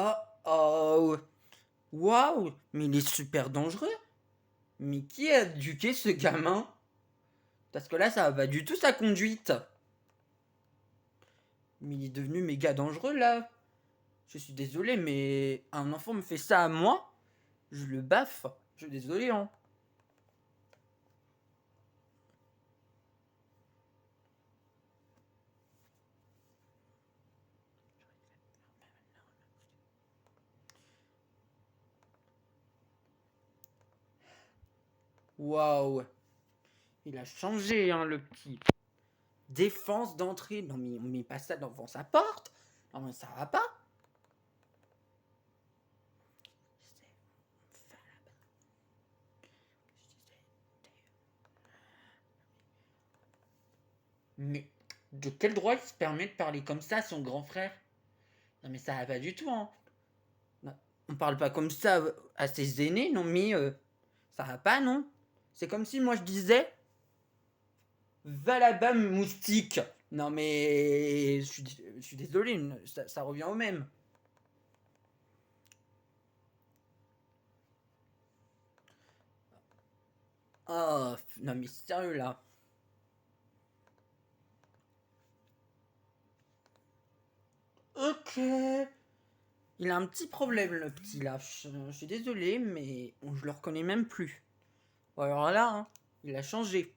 Oh oh. Waouh, mais il est super dangereux. Mais qui a éduqué ce gamin? Parce que là, ça va pas du tout sa conduite. Mais il est devenu méga dangereux là. Je suis désolé, mais un enfant me fait ça à moi, je le baffe. Je suis désolé, hein. Waouh. Il a changé, hein, le petit. Défense d'entrée. Non, mais on met pas ça devant sa porte. Non, mais ça va pas. Mais de quel droit il se permet de parler comme ça à son grand frère? Non, mais ça va pas du tout, hein. Non, on parle pas comme ça à ses aînés, non, mais ça va pas, non? C'est comme si moi je disais va là-bas, moustique. Non, mais je suis désolé, ça revient au même. Oh, non, mais sérieux là. Ok. Il a un petit problème, le petit là. Je suis désolé, mais je le reconnais même plus. Bon, alors là, hein, il a changé.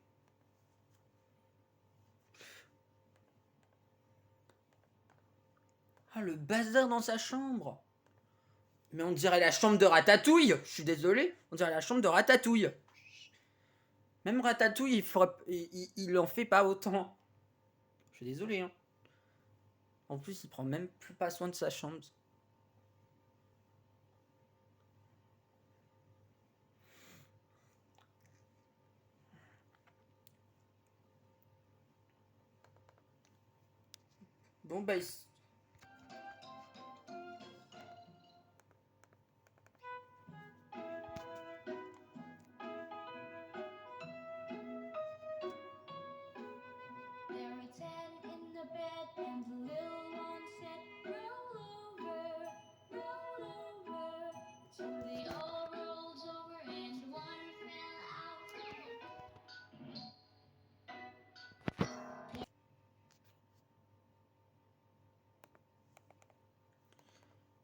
Ah, le bazar dans sa chambre. Mais on dirait la chambre de Ratatouille. Je suis désolé, on dirait la chambre de Ratatouille. Même Ratatouille, il en fait pas autant. Je suis désolé, hein. En plus, il prend même plus pas soin de sa chambre. Bon, bah,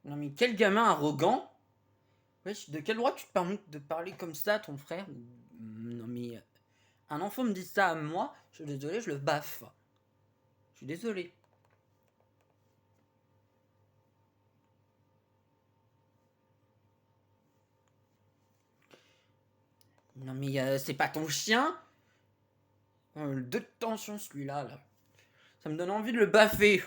non, mais quel gamin arrogant. Wesh, de quel droit tu te permets de parler comme ça à ton frère? Non, mais un enfant me dit ça à moi, je suis désolé, je le baffe. Je suis désolé. Non, mais c'est pas ton chien? De tension celui-là, là. Ça me donne envie de le baffer.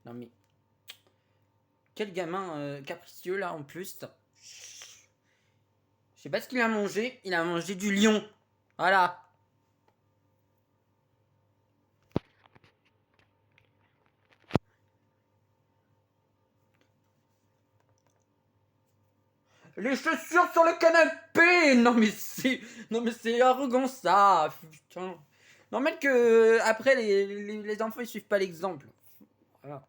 Non, mais quel gamin capricieux là en plus. Je sais pas ce qu'il a mangé. Il a mangé du lion. Voilà. Les chaussures sur le canapé. Non mais c'est arrogant ça. Putain. Normal que après les enfants ils suivent pas l'exemple. Voilà.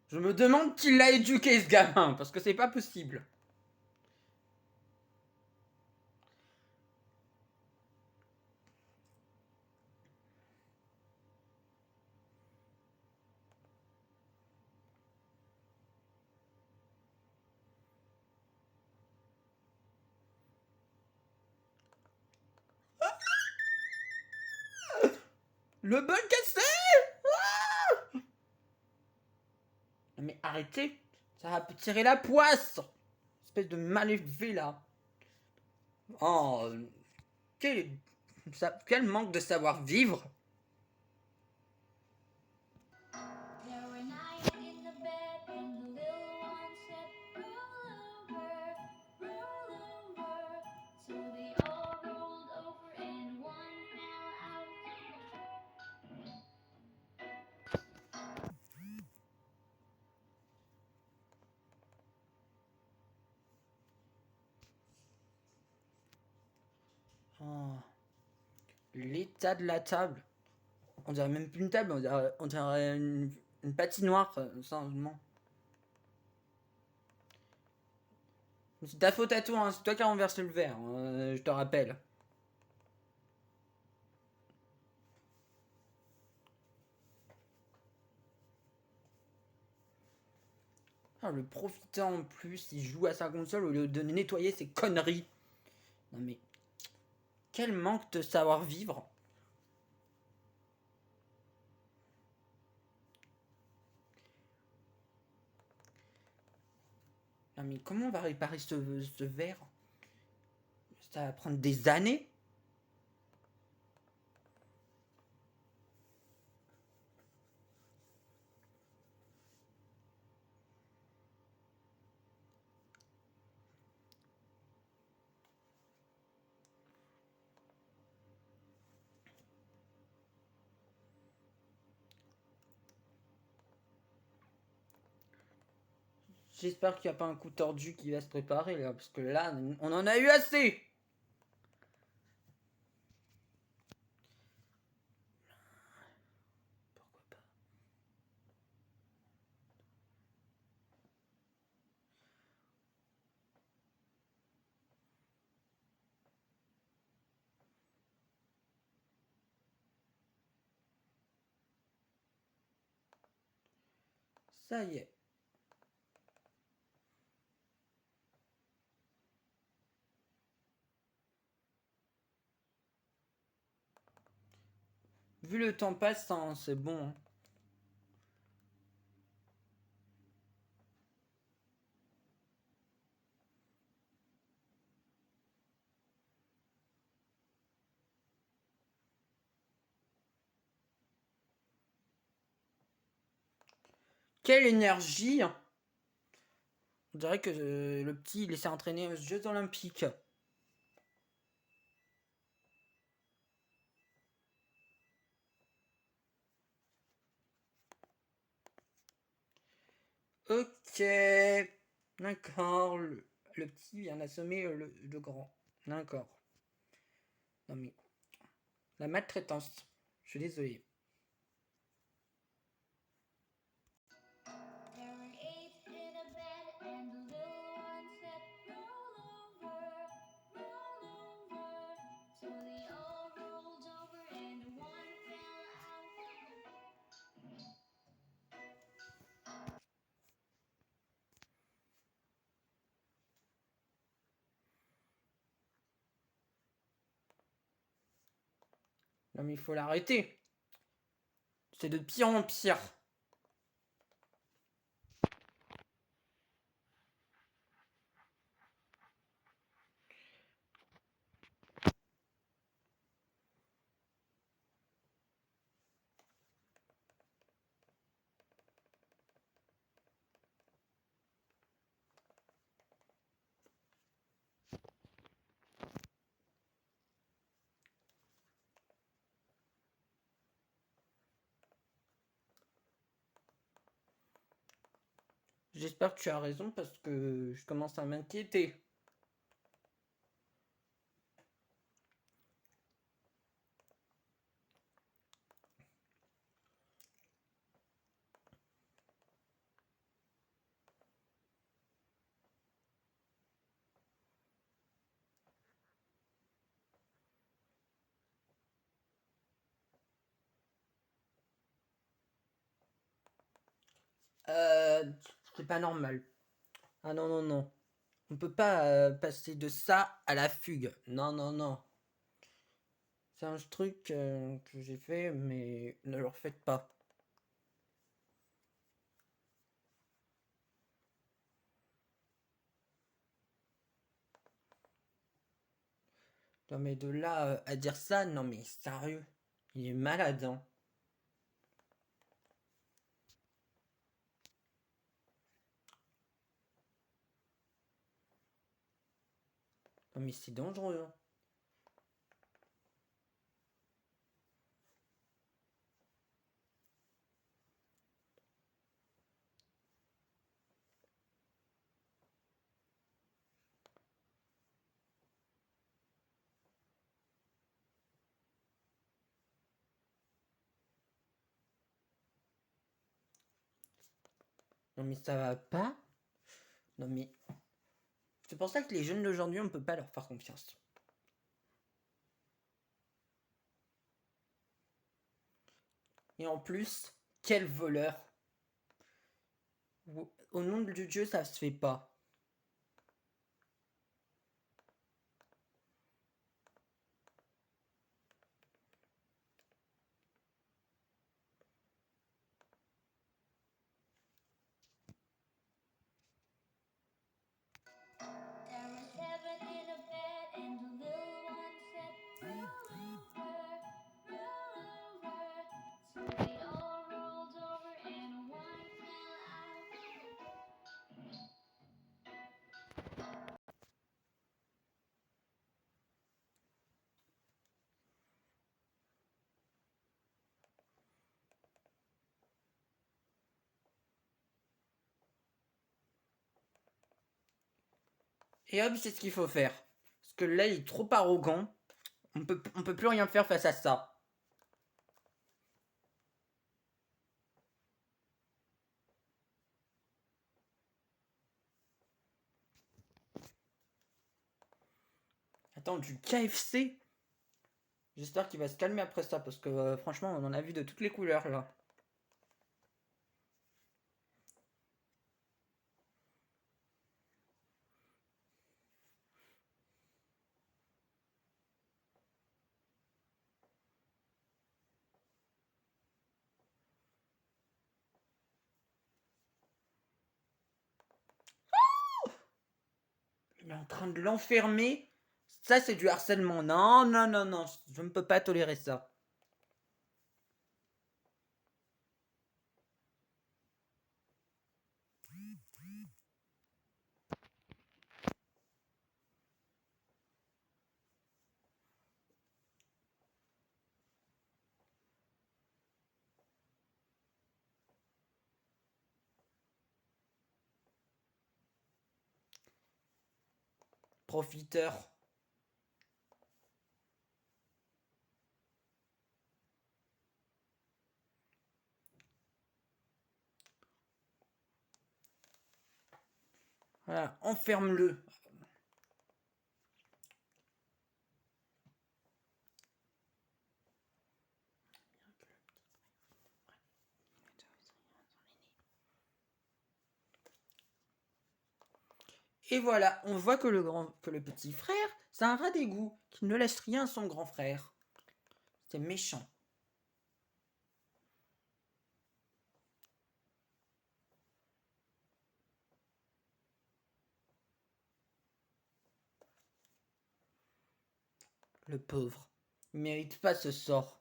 Je me demande qui l'a éduqué ce gamin parce que c'est pas possible. Le bol cassé. Non mais arrêtez. Ça va tirer la poisse. Espèce de mal élevé là. Oh, quel, quel manque de savoir-vivre. Oh, l'état de la table. On dirait même plus une table, on dirait une patinoire, sérieusement. C'est ta faute à toi, hein, c'est toi qui as renversé le verre, je te rappelle. Ah, le profitant en plus, il joue à sa console au lieu de nettoyer ses conneries. Non mais, quel manque de savoir-vivre. Non mais, comment on va réparer ce verre? Ça va prendre des années. J'espère qu'il n'y a pas un coup tordu qui va se préparer là, parce que là, on en a eu assez. Pourquoi pas? Ça y est. Vu le temps passant, c'est bon, hein. Quelle énergie! On dirait que le petit, il s'est entraîné aux Jeux Olympiques. Ok. D'accord. Le petit vient d'assommer le grand. D'accord. Non mais, la maltraitance. Je suis désolé. Non mais il faut l'arrêter. C'est de pire en pire. J'espère que tu as raison parce que je commence à m'inquiéter. Euh, c'est pas normal. Ah non, non, non. On peut pas passer de ça à la fugue. Non, non, non. C'est un truc que j'ai fait, mais ne le refaites pas. Non, mais de là à dire ça, non, mais sérieux. Il est malade, hein. Non, mais c'est dangereux, hein. Non mais ça va pas. Non mais... C'est pour ça que les jeunes d'aujourd'hui, on peut pas leur faire confiance. Et en plus, quel voleur. Au nom de Dieu, ça se fait pas. Et hop, c'est ce qu'il faut faire. Parce que là, il est trop arrogant. On peut plus rien faire face à ça. Attends, du KFC? J'espère qu'il va se calmer après ça, parce que franchement, on en a vu de toutes les couleurs là. Il est en train de l'enfermer. Ça, c'est du harcèlement. Non, non, non, non, je ne peux pas tolérer ça. Profiteur. Voilà, enferme-le. Et voilà, on voit que le petit frère, c'est un rat d'égout qui ne laisse rien à son grand frère. C'est méchant. Le pauvre. Il mérite pas ce sort.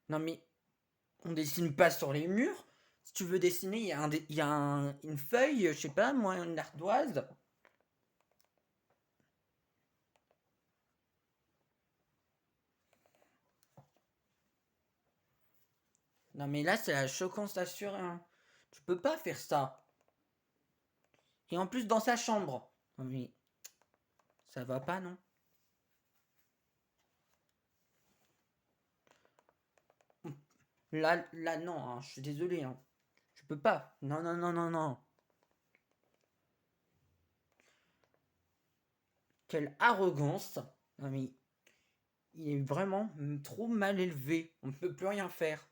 Non mais, on dessine pas sur les murs. Si tu veux dessiner, il y a une feuille, je sais pas, moi, une ardoise. Non mais là, c'est la choquance assurée. Hein. Tu peux pas faire ça. Et en plus, dans sa chambre. Non mais, ça va pas, non? Là, non, hein, je suis désolé. Hein. Je peux pas. Non, non, non, non, non. Quelle arrogance. Non mais, il est vraiment trop mal élevé. On ne peut plus rien faire.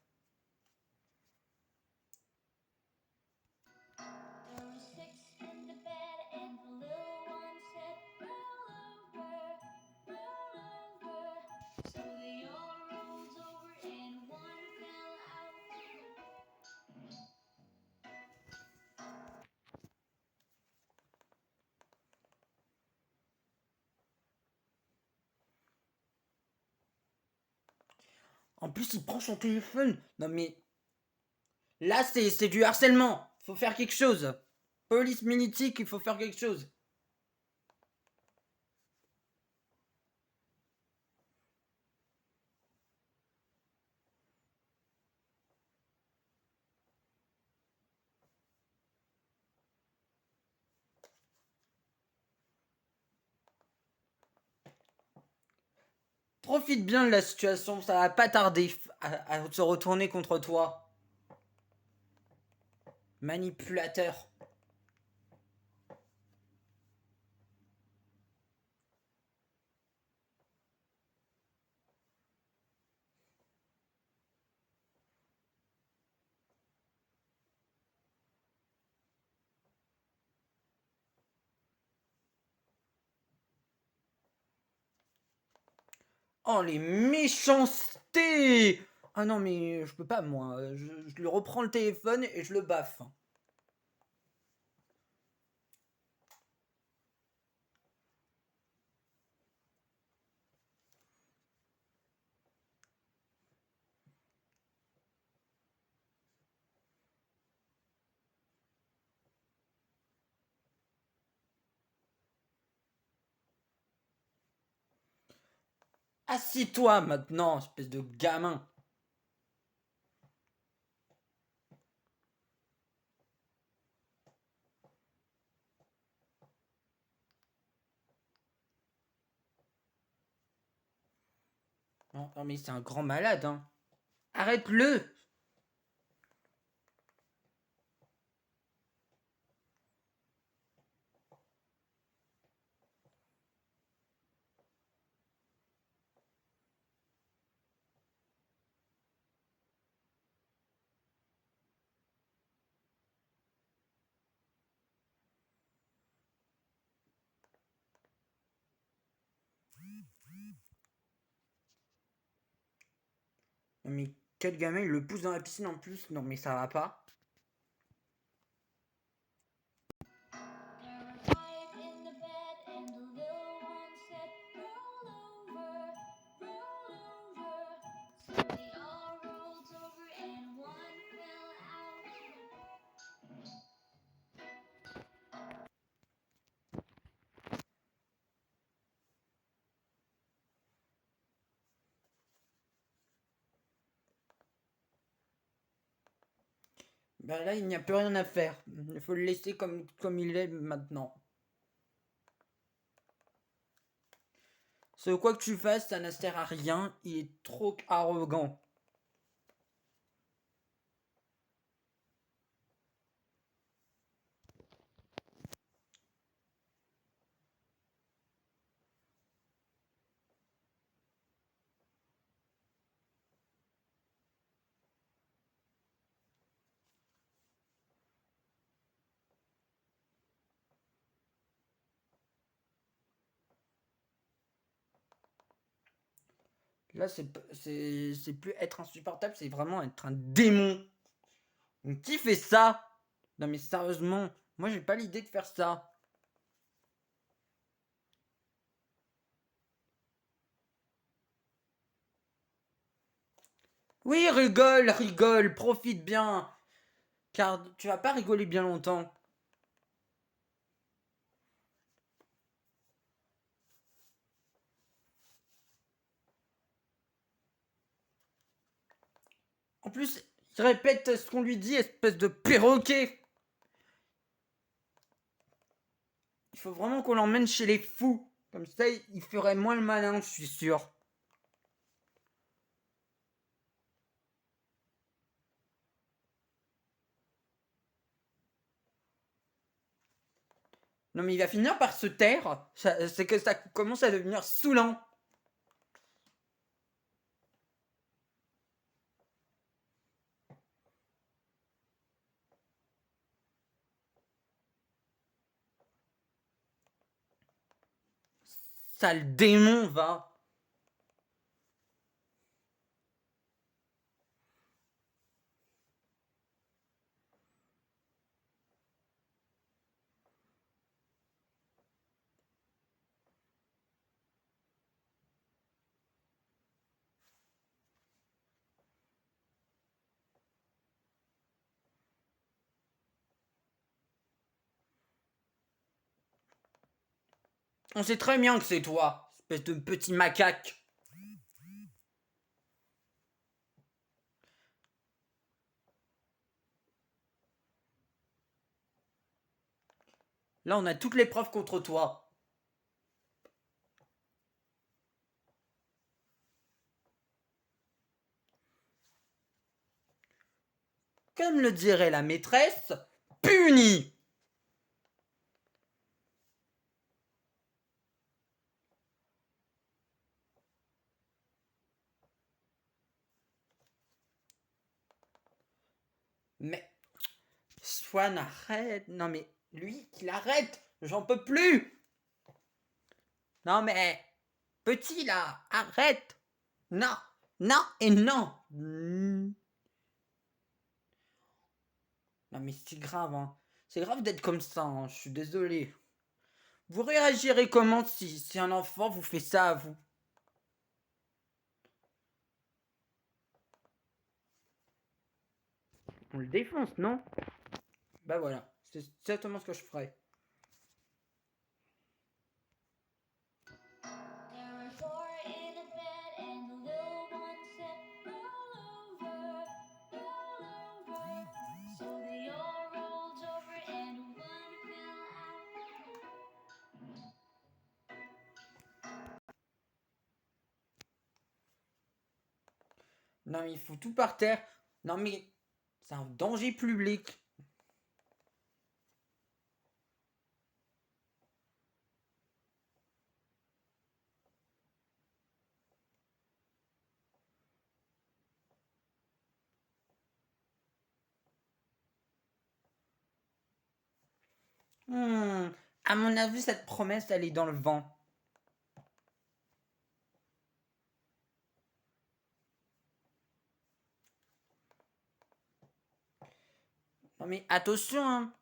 En plus, il prend son téléphone. Non mais, là, c'est du harcèlement. Faut faire quelque chose. Police militique, il faut faire quelque chose. Profite bien de la situation, ça va pas tarder à se retourner contre toi. Manipulateur. Oh, les méchancetés! Ah non, mais je peux pas, moi. Je lui reprends le téléphone et je le baffe. Assis-toi maintenant, espèce de gamin. Non, non, mais c'est un grand malade, hein. Arrête-le! Non, mais quel gamin, il le pousse dans la piscine en plus? Non, mais ça va pas. Bah là, il n'y a plus rien à faire. Il faut le laisser comme il est maintenant. Ce quoi que tu fasses, ça ne sert à rien. Il est trop arrogant. Là, c'est plus être insupportable, c'est vraiment être un démon. Donc, qui fait ça? Non, mais sérieusement, moi, j'ai pas l'idée de faire ça. Oui, rigole, rigole, profite bien. Car tu vas pas rigoler bien longtemps. En plus, il répète ce qu'on lui dit, espèce de perroquet. Il faut vraiment qu'on l'emmène chez les fous. Comme ça, il ferait moins le malin, je suis sûr. Non, mais il va finir par se taire. C'est que ça commence à devenir saoulant. Sale démon, va. On sait très bien que c'est toi, espèce de petit macaque. Là, on a toutes les preuves contre toi. Comme le dirait la maîtresse, puni. Mais, Swan, arrête. Non mais, lui, qu'il arrête. J'en peux plus. Non mais, petit là, arrête. Non, non et non. Non mais c'est grave, hein. C'est grave d'être comme ça, hein. Je suis désolé. Vous réagirez comment si un enfant vous fait ça à vous? On le défonce, non? Bah voilà, c'est exactement ce que je ferais. Non mais il faut tout par terre. Non mais c'est un danger public. À mon avis, cette promesse, elle est dans le vent. Non mais attention, hein.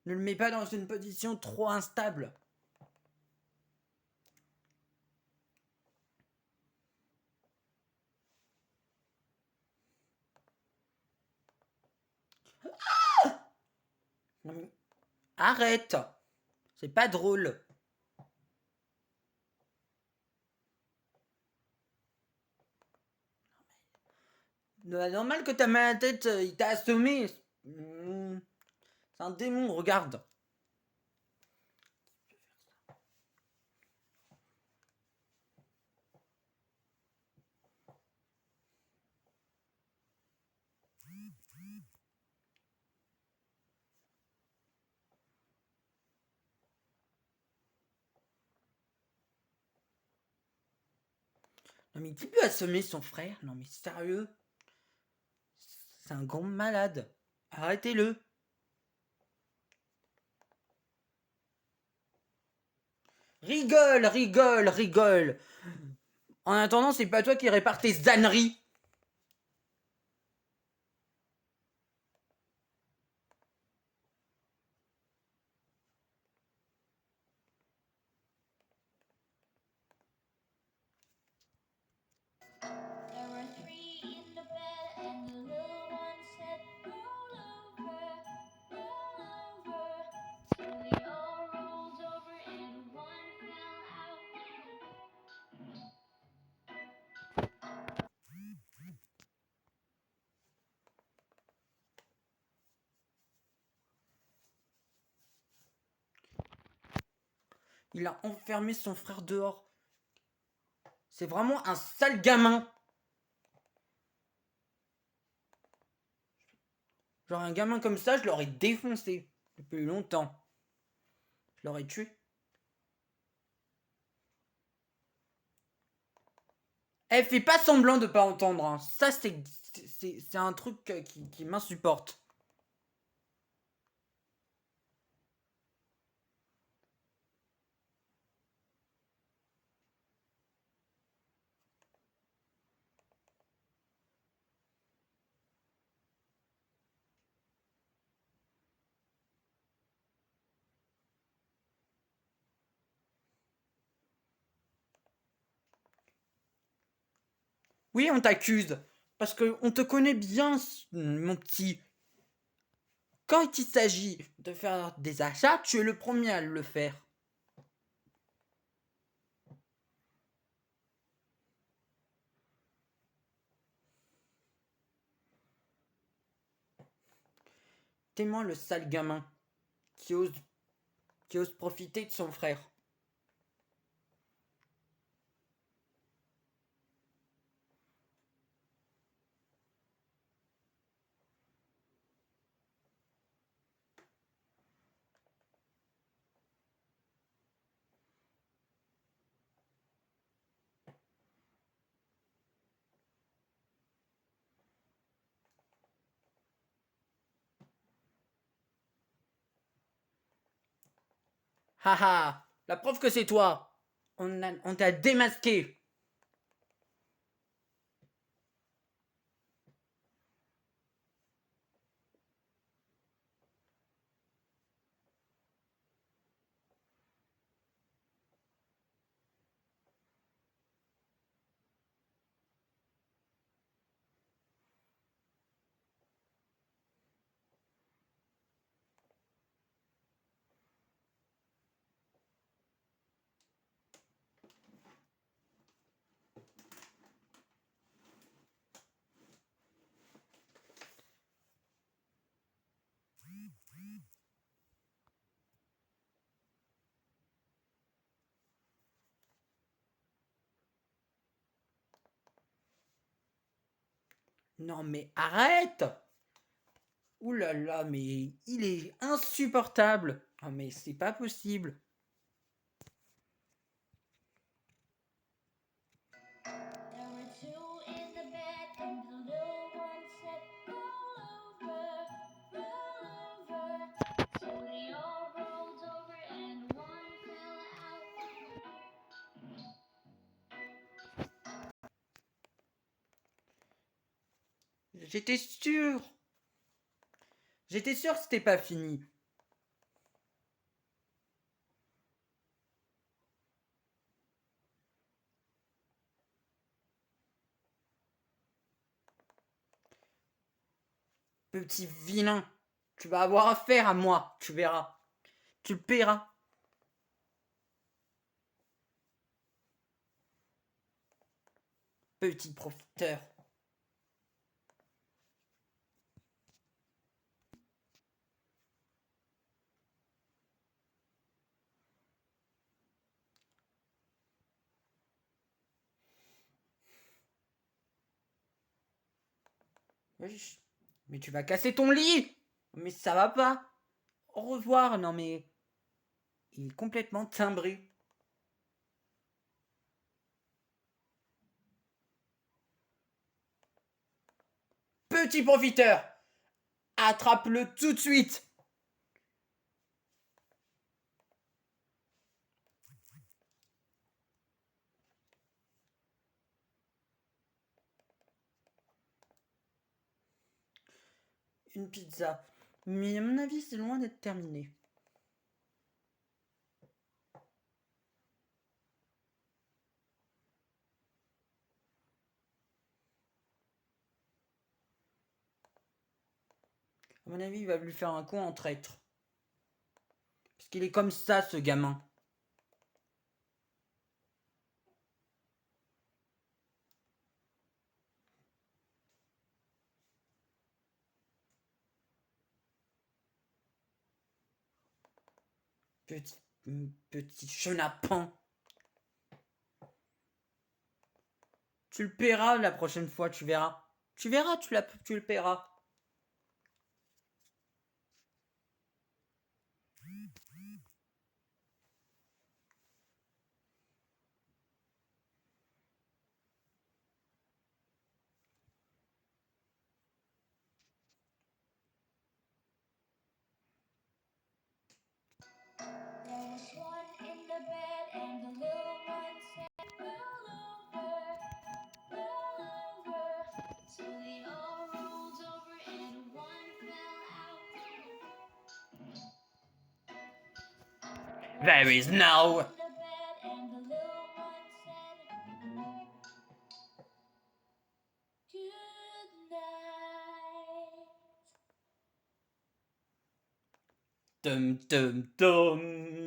Ne le mets pas dans une position trop instable. Non mais arrête. C'est pas drôle. Normal que ta main à la tête, il t'a assommé. C'est un démon, regarde. Non mais qui peut assommer son frère? Non mais sérieux? C'est un grand malade. Arrêtez-le. Rigole, rigole, rigole. En attendant, c'est pas toi qui répare tes âneries. Il a enfermé son frère dehors. C'est vraiment un sale gamin. Genre un gamin comme ça, je l'aurais défoncé depuis longtemps. Je l'aurais tué. Elle fait pas semblant de pas entendre, hein. Ça, c'est un truc qui m'insupporte. Oui, on t'accuse. Parce qu'on te connaît bien, mon petit. Quand il s'agit de faire des achats, tu es le premier à le faire. Tellement le sale gamin qui ose, qui ose profiter de son frère. Haha, la preuve que c'est toi. On t'a démasqué. Non mais arrête. Ouh là là, mais il est insupportable. Ah mais c'est pas possible. J'étais sûr. J'étais sûr que c'était pas fini. Petit vilain. Tu vas avoir affaire à moi, tu verras. Tu le paieras. Petit profiteur. Wesh. Mais tu vas casser ton lit. Mais ça va pas. Au revoir. Non mais... Il est complètement timbré. Petit profiteur. Attrape-le tout de suite. Une pizza. Mais à mon avis, c'est loin d'être terminé. À mon avis, il va lui faire un coup en traître. Parce qu'il est comme ça, ce gamin. Petit chenapan. Tu le paieras la prochaine fois, tu verras. Tu verras, tu le paieras. There is no... Dum dum dum.